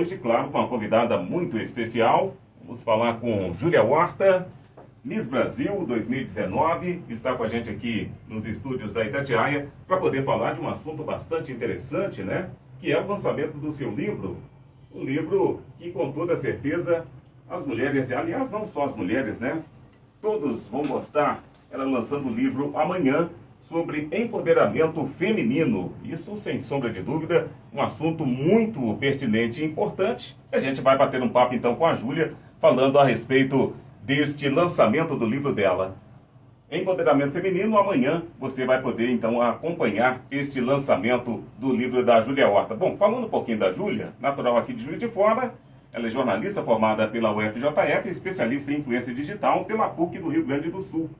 hoje, claro, com uma convidada muito especial. Vamos falar com Júlia Horta, Miss Brasil 2019, está com a gente aqui nos estúdios da Itatiaia para poder falar de um assunto bastante interessante, né? Que é o lançamento do seu livro. Um livro que, com toda certeza, as mulheres, aliás, não só as mulheres, né? Todos vão gostar. Ela lançando o livro amanhã sobre empoderamento feminino. Isso, sem sombra de dúvida, um assunto muito pertinente e importante. A gente vai bater um papo, então, com a Júlia, falando a respeito deste lançamento do livro dela. Empoderamento Feminino, amanhã você vai poder, então, acompanhar este lançamento do livro da Júlia Horta. Bom, falando um pouquinho da Júlia, natural aqui de Juiz de Fora, ela é jornalista formada pela UFJF, especialista em influência digital pela PUC do Rio Grande do Sul.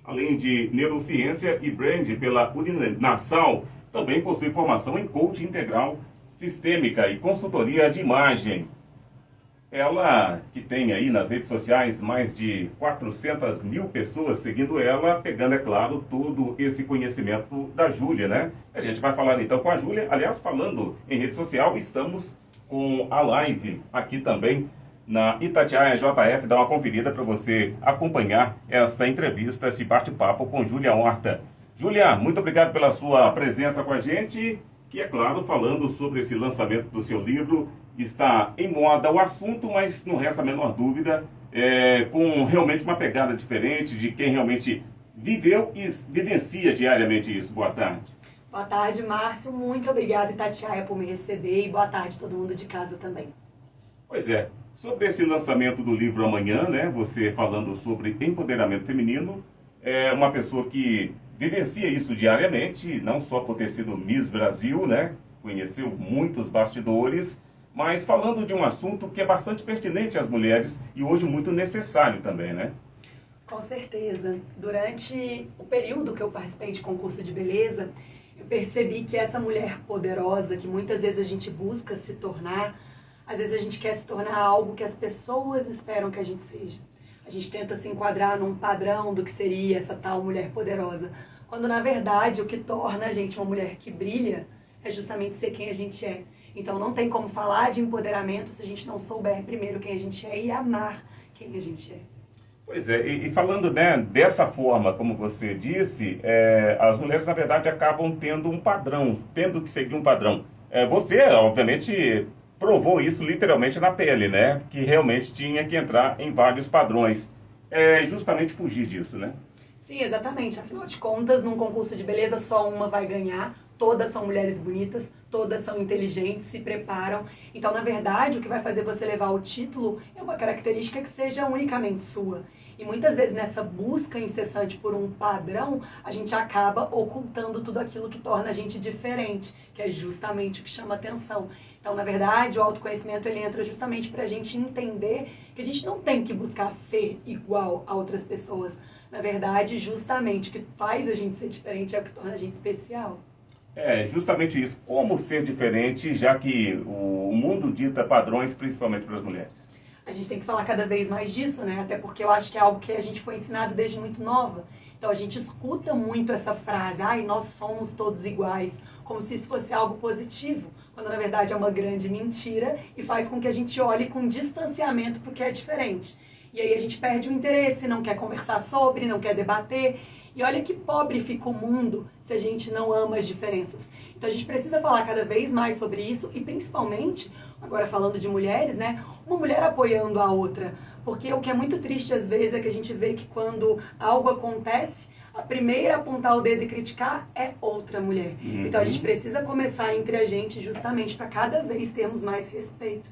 Além de neurociência e brand pela Uninasal, também possui formação em coaching integral, sistêmica e consultoria de imagem. Ela, que tem aí nas redes sociais mais de 400 mil pessoas seguindo ela, pegando, é claro, todo esse conhecimento da Júlia, né? A gente vai falar então com a Júlia. Aliás, falando em rede social, estamos com a live aqui também na Itatiaia JF. Dá uma conferida para você acompanhar esta entrevista, esse bate-papo com Júlia Horta. Júlia, muito obrigado pela sua presença com a gente, que é claro, falando sobre esse lançamento do seu livro. Está em moda o assunto, mas não resta a menor dúvida, com realmente uma pegada diferente de quem realmente viveu e vivencia diariamente isso. Boa tarde. Boa tarde, Márcio. Muito obrigada, Itatiaia, por me receber. E boa tarde a todo mundo de casa também. Pois é. Sobre esse lançamento do livro amanhã, né? Você falando sobre empoderamento feminino, é uma pessoa que vivencia isso diariamente, não só por ter sido Miss Brasil, né? Conheceu muitos bastidores, mas falando de um assunto que é bastante pertinente às mulheres e hoje muito necessário também, né? Com certeza. Durante o período que eu participei de concurso de beleza, eu percebi que essa mulher poderosa, que muitas vezes a gente busca se tornar, às vezes a gente quer se tornar algo que as pessoas esperam que a gente seja. A gente tenta se enquadrar num padrão do que seria essa tal mulher poderosa, quando na verdade o que torna a gente uma mulher que brilha é justamente ser quem a gente é. Então não tem como falar de empoderamento se a gente não souber primeiro quem a gente é e amar quem a gente é. Pois é, e falando, né, dessa forma, como você disse, as mulheres na verdade acabam tendo um padrão, tendo que seguir um padrão. Você, obviamente, provou isso literalmente na pele, né? Que realmente tinha que entrar em vários padrões. É justamente fugir disso, né? Sim, exatamente. Afinal de contas, num concurso de beleza, só uma vai ganhar. Todas são mulheres bonitas, todas são inteligentes, se preparam. Então, na verdade, o que vai fazer você levar o título é uma característica que seja unicamente sua. E muitas vezes nessa busca incessante por um padrão, a gente acaba ocultando tudo aquilo que torna a gente diferente, que é justamente o que chama atenção. Então, na verdade, o autoconhecimento ele entra justamente para a gente entender que a gente não tem que buscar ser igual a outras pessoas. Na verdade, justamente o que faz a gente ser diferente é o que torna a gente especial. É justamente isso. Como ser diferente, já que o mundo dita padrões, principalmente para as mulheres? A gente tem que falar cada vez mais disso, né? Até porque eu acho que é algo que a gente foi ensinado desde muito nova. Então a gente escuta muito essa frase, ai, nós somos todos iguais, como se isso fosse algo positivo, quando na verdade é uma grande mentira e faz com que a gente olhe com distanciamento porque é diferente. E aí a gente perde o interesse, não quer conversar sobre, não quer debater. E olha que pobre fica o mundo se a gente não ama as diferenças. Então a gente precisa falar cada vez mais sobre isso e principalmente, agora falando de mulheres, né? Uma mulher apoiando a outra. Porque o que é muito triste às vezes é que a gente vê que quando algo acontece, a primeira a apontar o dedo e criticar é outra mulher. Uhum. Então a gente precisa começar entre a gente justamente para cada vez termos mais respeito.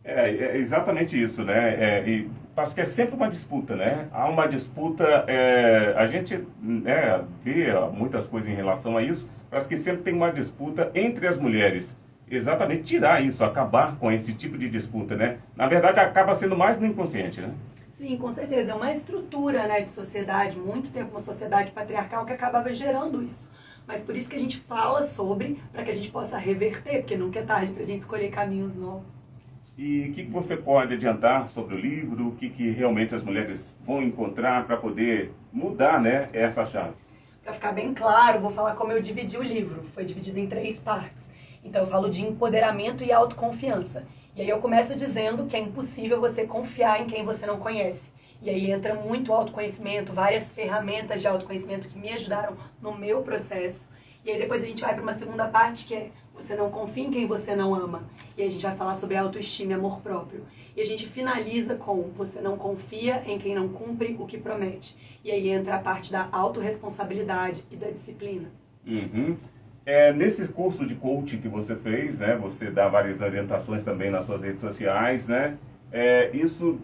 É exatamente isso, né? E parece que é sempre uma disputa, né? Há uma disputa, a gente vê muitas coisas em relação a isso, parece que sempre tem uma disputa entre as mulheres. Exatamente, tirar isso, acabar com esse tipo de disputa, né? Na verdade, acaba sendo mais no inconsciente, né? Sim, com certeza. É uma estrutura, né, de sociedade, muito tempo uma sociedade patriarcal que acabava gerando isso. Mas por isso que a gente fala sobre, para que a gente possa reverter, porque nunca é tarde para a gente escolher caminhos novos. E o que você pode adiantar sobre o livro? O que realmente as mulheres vão encontrar para poder mudar, né, essa chave? Para ficar bem claro, vou falar como eu dividi o livro. Foi dividido em 3 partes. Então eu falo de empoderamento e autoconfiança. E aí eu começo dizendo que é impossível você confiar em quem você não conhece. E aí entra muito autoconhecimento, várias ferramentas de autoconhecimento que me ajudaram no meu processo. E aí depois a gente vai para uma segunda parte que é você não confia em quem você não ama. E aí a gente vai falar sobre autoestima e amor próprio. E a gente finaliza com você não confia em quem não cumpre o que promete. E aí entra a parte da autorresponsabilidade e da disciplina. Uhum. Nesse curso de coaching que você fez, né, você dá várias orientações também nas suas redes sociais, né? Isso,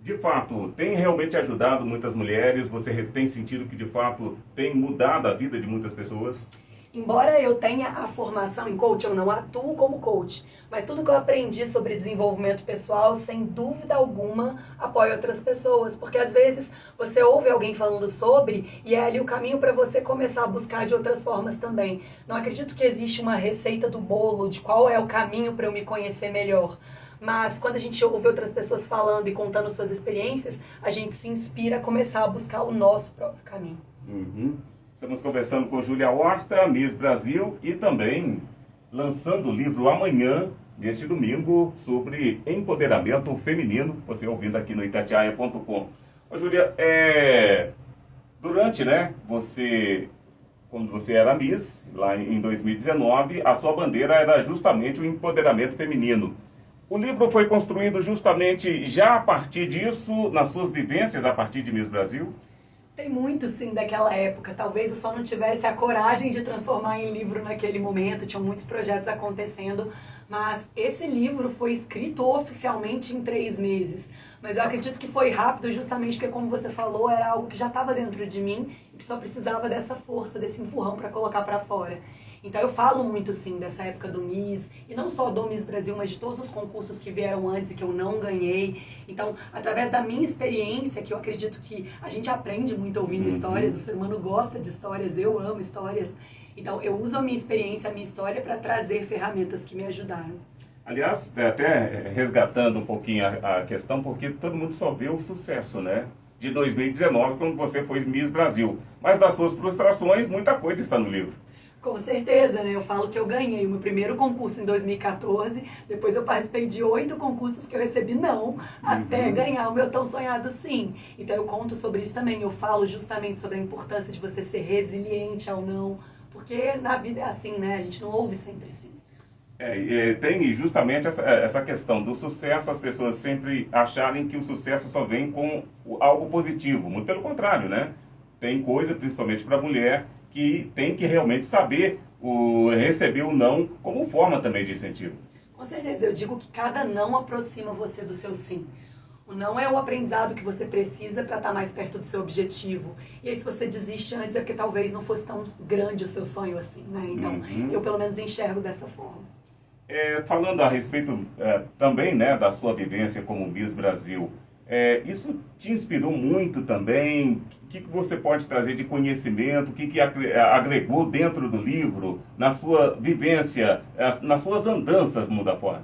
de fato, tem realmente ajudado muitas mulheres? Você tem sentido que, de fato, tem mudado a vida de muitas pessoas? Embora eu tenha a formação em coach, eu não atuo como coach, mas tudo que eu aprendi sobre desenvolvimento pessoal, sem dúvida alguma, apoia outras pessoas, porque às vezes você ouve alguém falando sobre e é ali o caminho para você começar a buscar de outras formas também. Não acredito que existe uma receita do bolo de qual é o caminho para eu me conhecer melhor. Mas quando a gente ouve outras pessoas falando e contando suas experiências, a gente se inspira a começar a buscar o nosso próprio caminho. Uhum. Estamos conversando com Júlia Horta, Miss Brasil, e também lançando o livro amanhã, neste domingo, sobre empoderamento feminino, você ouvindo aqui no itatiaia.com. Ô Júlia, durante, né, quando você era Miss, lá em 2019, a sua bandeira era justamente o empoderamento feminino. O livro foi construído justamente já a partir disso, nas suas vivências a partir de Miss Brasil? Tem muito, sim, daquela época. Talvez eu só não tivesse a coragem de transformar em livro naquele momento. Tinham muitos projetos acontecendo. Mas esse livro foi escrito oficialmente em 3 meses. Mas eu acredito que foi rápido justamente porque, como você falou, era algo que já estava dentro de mim e que só precisava dessa força, desse empurrão para colocar para fora. Então eu falo muito, sim, dessa época do Miss, e não só do Miss Brasil, mas de todos os concursos que vieram antes e que eu não ganhei. Então, através da minha experiência, que eu acredito que a gente aprende muito ouvindo histórias, o ser humano gosta de histórias, eu amo histórias. Então, eu uso a minha experiência, a minha história para trazer ferramentas que me ajudaram. Aliás, até resgatando um pouquinho a questão, porque todo mundo só vê o sucesso, né? De 2019, quando você foi Miss Brasil. Mas das suas frustrações, muita coisa está no livro. Com certeza, né? Eu falo que eu ganhei o meu primeiro concurso em 2014, depois eu participei de 8 concursos que eu recebi não, até ganhar o meu tão sonhado sim. Então eu conto sobre isso também, eu falo justamente sobre a importância de você ser resiliente ao não, porque na vida é assim, né? A gente não ouve sempre sim. Tem justamente essa questão do sucesso, as pessoas sempre acharem que o sucesso só vem com algo positivo, muito pelo contrário, né? Tem coisa, principalmente para a mulher, que tem que realmente saber receber o não como forma também de incentivo. Com certeza, eu digo que cada não aproxima você do seu sim. O não é o aprendizado que você precisa para estar mais perto do seu objetivo. E aí se você desiste antes é porque talvez não fosse tão grande o seu sonho assim, né? Então eu pelo menos enxergo dessa forma. Falando a respeito também, né, da sua vivência como Miss Brasil, isso te inspirou muito também? O que você pode trazer de conhecimento? O que agregou dentro do livro, na sua vivência, nas suas andanças mundo afora?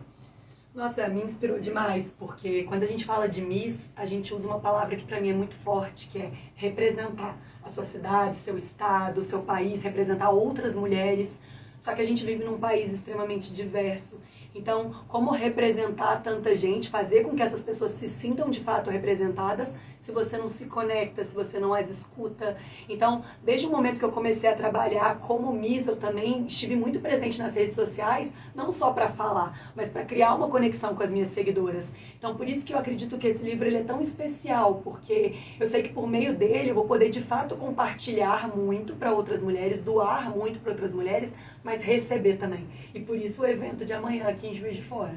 Nossa, me inspirou demais, porque quando a gente fala de Miss, a gente usa uma palavra que para mim é muito forte, que é representar a sua cidade, seu estado, seu país, representar outras mulheres. Só que a gente vive num país extremamente diverso. Então, como representar tanta gente, fazer com que essas pessoas se sintam de fato representadas, se você não se conecta, se você não as escuta. Então, desde o momento que eu comecei a trabalhar como Miss, eu também estive muito presente nas redes sociais, não só para falar, mas para criar uma conexão com as minhas seguidoras. Então, por isso que eu acredito que esse livro ele é tão especial, porque eu sei que por meio dele eu vou poder de fato compartilhar muito para outras mulheres, doar muito para outras mulheres, mas receber também. E por isso o evento de amanhã aqui em Juiz de Fora.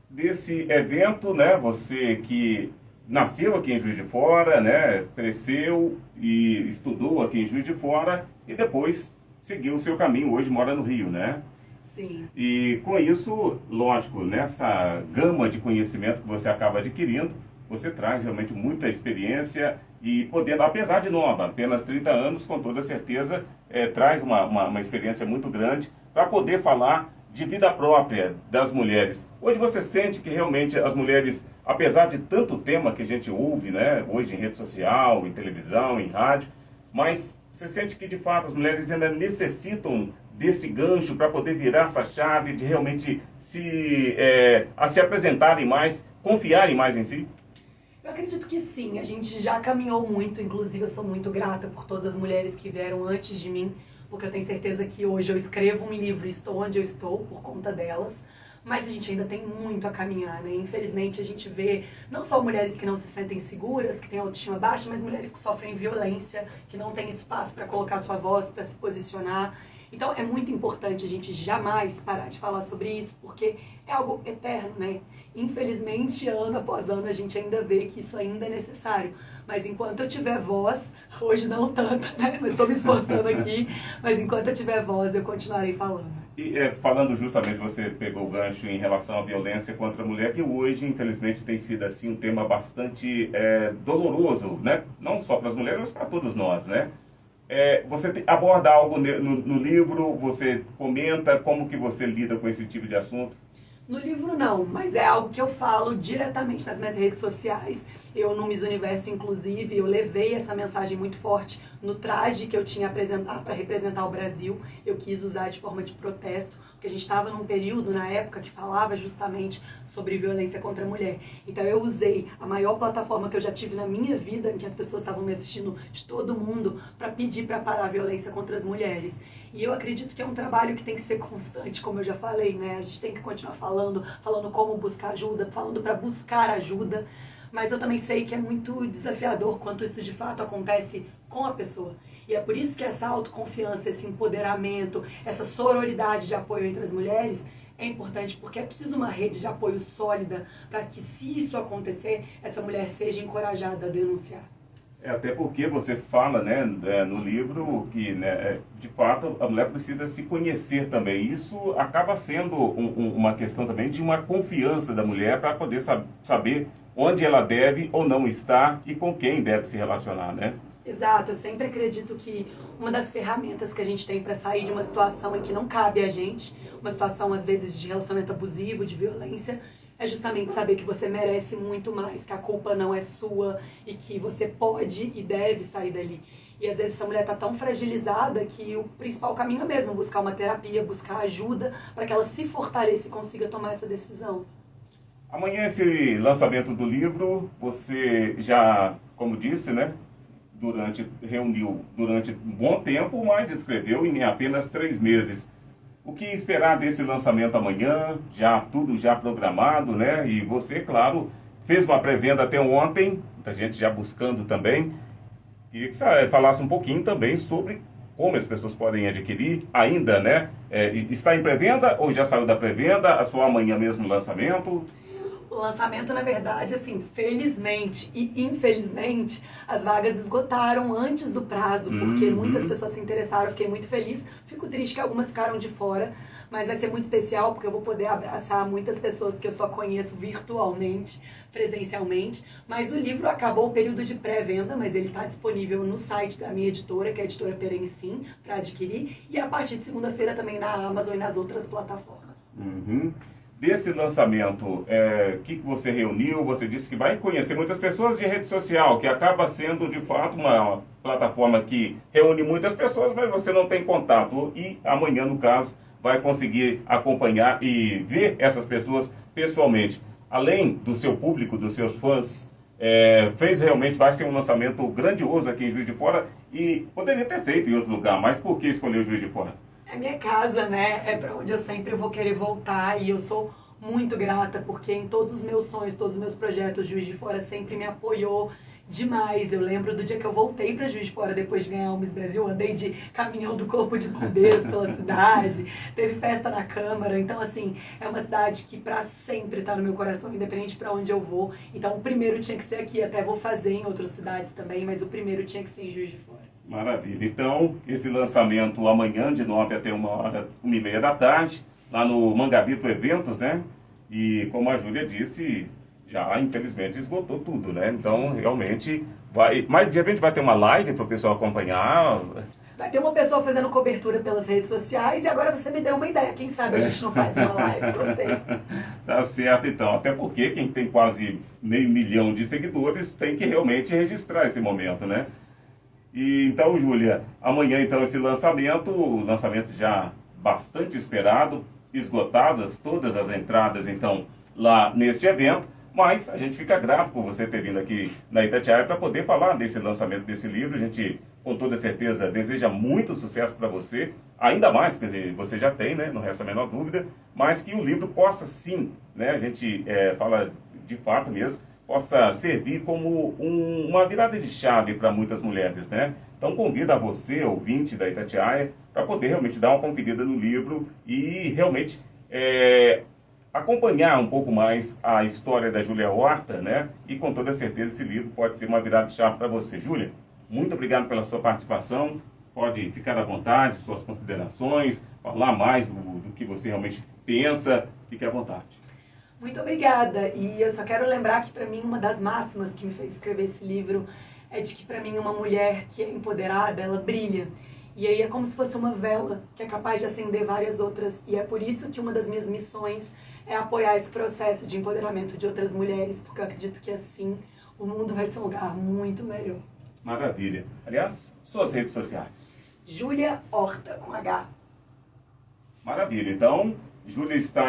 Desse evento, né, você que nasceu aqui em Juiz de Fora, né, cresceu e estudou aqui em Juiz de Fora e depois seguiu o seu caminho, hoje mora no Rio, né? Sim. E com isso, lógico, nessa gama de conhecimento que você acaba adquirindo, você traz realmente muita experiência e podendo, apesar de nova, apenas 30 anos, com toda certeza, traz uma experiência muito grande para poder falar de vida própria das mulheres. Hoje você sente que realmente as mulheres, apesar de tanto tema que a gente ouve, né, hoje em rede social, em televisão, em rádio, mas você sente que de fato as mulheres ainda necessitam desse gancho para poder virar essa chave de realmente se apresentarem mais, confiarem mais em si? Eu acredito que sim, a gente já caminhou muito, inclusive eu sou muito grata por todas as mulheres que vieram antes de mim, porque eu tenho certeza que hoje eu escrevo um livro e estou onde eu estou por conta delas, mas a gente ainda tem muito a caminhar, né? Infelizmente a gente vê não só mulheres que não se sentem seguras, que têm autoestima baixa, mas mulheres que sofrem violência, que não têm espaço para colocar sua voz, para se posicionar. Então é muito importante a gente jamais parar de falar sobre isso, porque é algo eterno, né? Infelizmente, ano após ano, a gente ainda vê que isso ainda é necessário. Mas enquanto eu tiver voz, hoje não tanto, né? Mas estou me esforçando aqui, mas enquanto eu tiver voz, eu continuarei falando. E falando justamente, você pegou o gancho em relação à violência contra a mulher, que hoje, infelizmente, tem sido assim um tema bastante doloroso, né? Não só para as mulheres, mas para todos nós, né? Você aborda algo no livro, você comenta como que você lida com esse tipo de assunto? No livro não, mas é algo que eu falo diretamente nas minhas redes sociais. Eu no Miss Universo, inclusive, eu levei essa mensagem muito forte no traje que eu tinha para representar o Brasil. Eu quis usar de forma de protesto, porque a gente estava num período na época que falava justamente sobre violência contra a mulher. Então eu usei a maior plataforma que eu já tive na minha vida, em que as pessoas estavam me assistindo de todo mundo, para pedir para parar a violência contra as mulheres. E eu acredito que é um trabalho que tem que ser constante, como eu já falei, né? A gente tem que continuar falando como buscar ajuda, falando para buscar ajuda. Mas eu também sei que é muito desafiador quanto isso de fato acontece com a pessoa. E é por isso que essa autoconfiança, esse empoderamento, essa sororidade de apoio entre as mulheres é importante, porque é preciso uma rede de apoio sólida para que, se isso acontecer, essa mulher seja encorajada a denunciar. Até porque você fala, né, no livro que, né, de fato, a mulher precisa se conhecer também. Isso acaba sendo uma questão também de uma confiança da mulher para poder saber onde ela deve ou não estar e com quem deve se relacionar, né? Exato, eu sempre acredito que uma das ferramentas que a gente tem para sair de uma situação em que não cabe a gente, uma situação às vezes de relacionamento abusivo, de violência, é justamente saber que você merece muito mais, que a culpa não é sua e que você pode e deve sair dali. E às vezes essa mulher está tão fragilizada que o principal caminho é mesmo buscar uma terapia, buscar ajuda para que ela se fortaleça e consiga tomar essa decisão. Amanhã esse lançamento do livro, você já, como disse, né, reuniu durante um bom tempo, mas escreveu em apenas 3 meses. O que esperar desse lançamento amanhã? Tudo já programado, né? E você, claro, fez uma pré-venda até ontem, muita gente já buscando também. Queria que você falasse um pouquinho também sobre como as pessoas podem adquirir ainda, né? Está em pré-venda ou já saiu da pré-venda? A sua amanhã mesmo lançamento? O lançamento, na verdade, assim, felizmente e infelizmente, as vagas esgotaram antes do prazo, porque muitas pessoas se interessaram, eu fiquei muito feliz. Fico triste que algumas ficaram de fora, mas vai ser muito especial porque eu vou poder abraçar muitas pessoas que eu só conheço virtualmente, presencialmente. Mas o livro acabou o período de pré-venda, mas ele está disponível no site da minha editora, que é a editora Perencim, para adquirir, e a partir de segunda-feira também na Amazon e nas outras plataformas. Desse lançamento, que você reuniu? Você disse que vai conhecer muitas pessoas de rede social, que acaba sendo, de fato, uma plataforma que reúne muitas pessoas, mas você não tem contato. E amanhã, no caso, vai conseguir acompanhar e ver essas pessoas pessoalmente. Além do seu público, dos seus fãs, realmente vai ser um lançamento grandioso aqui em Juiz de Fora e poderia ter feito em outro lugar, mas por que escolheu Juiz de Fora? É minha casa, né? É para onde eu sempre vou querer voltar e eu sou muito grata porque em todos os meus sonhos, todos os meus projetos, Juiz de Fora sempre me apoiou demais. Eu lembro do dia que eu voltei para Juiz de Fora depois de ganhar o Miss Brasil, andei de caminhão do Corpo de Bombeiros pela cidade, teve festa na Câmara. Então, assim, é uma cidade que para sempre está no meu coração, independente para onde eu vou. Então, o primeiro tinha que ser aqui, até vou fazer em outras cidades também, mas o primeiro tinha que ser em Juiz de Fora. Maravilha. Então, esse lançamento amanhã, de 9 até 1h30 da tarde, lá no Mangabito Eventos, né? E como a Júlia disse, já infelizmente esgotou tudo, né? Então, realmente, mas de repente vai ter uma live para o pessoal acompanhar. Vai ter uma pessoa fazendo cobertura pelas redes sociais e agora você me deu uma ideia. Quem sabe a gente não faz uma live? Gostei. Tá certo, então. Até porque quem tem quase 500 mil de seguidores tem que realmente registrar esse momento, né? E então, Júlia, amanhã então esse lançamento, o lançamento já bastante esperado, esgotadas todas as entradas, então, lá neste evento. Mas a gente fica grato por você ter vindo aqui na Itatiaia para poder falar desse lançamento desse livro. A gente, com toda certeza, deseja muito sucesso para você, ainda mais que você já tem, né? Não resta a menor dúvida, mas que o livro possa sim, né? A gente fala de fato mesmo, possa servir como uma virada de chave para muitas mulheres, né? Então convido a você, ouvinte da Itatiaia, para poder realmente dar uma conferida no livro e realmente acompanhar um pouco mais a história da Júlia Horta, né? E com toda certeza esse livro pode ser uma virada de chave para você. Júlia, muito obrigado pela sua participação. Pode ficar à vontade, suas considerações, falar mais do que você realmente pensa. Fique à vontade. Muito obrigada. E eu só quero lembrar que para mim uma das máximas que me fez escrever esse livro é de que para mim uma mulher que é empoderada, ela brilha. E aí é como se fosse uma vela que é capaz de acender várias outras. E é por isso que uma das minhas missões é apoiar esse processo de empoderamento de outras mulheres, porque eu acredito que assim o mundo vai ser um lugar muito melhor. Maravilha. Aliás, suas redes sociais. Júlia Horta, com H. Maravilha. Então, Júlia está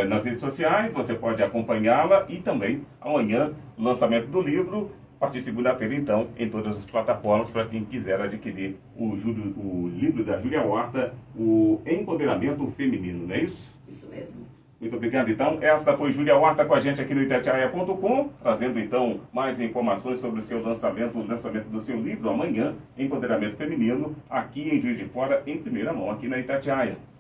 nas redes sociais, você pode acompanhá-la e também amanhã, lançamento do livro, a partir de segunda-feira, então, em todas as plataformas, para quem quiser adquirir o livro da Júlia Horta, o Empoderamento Feminino, não é isso? Isso mesmo. Muito obrigado, então. Esta foi Júlia Horta com a gente aqui no Itatiaia.com, trazendo, então, mais informações sobre o seu lançamento, o lançamento do seu livro, amanhã, Empoderamento Feminino, aqui em Juiz de Fora, em primeira mão, aqui na Itatiaia.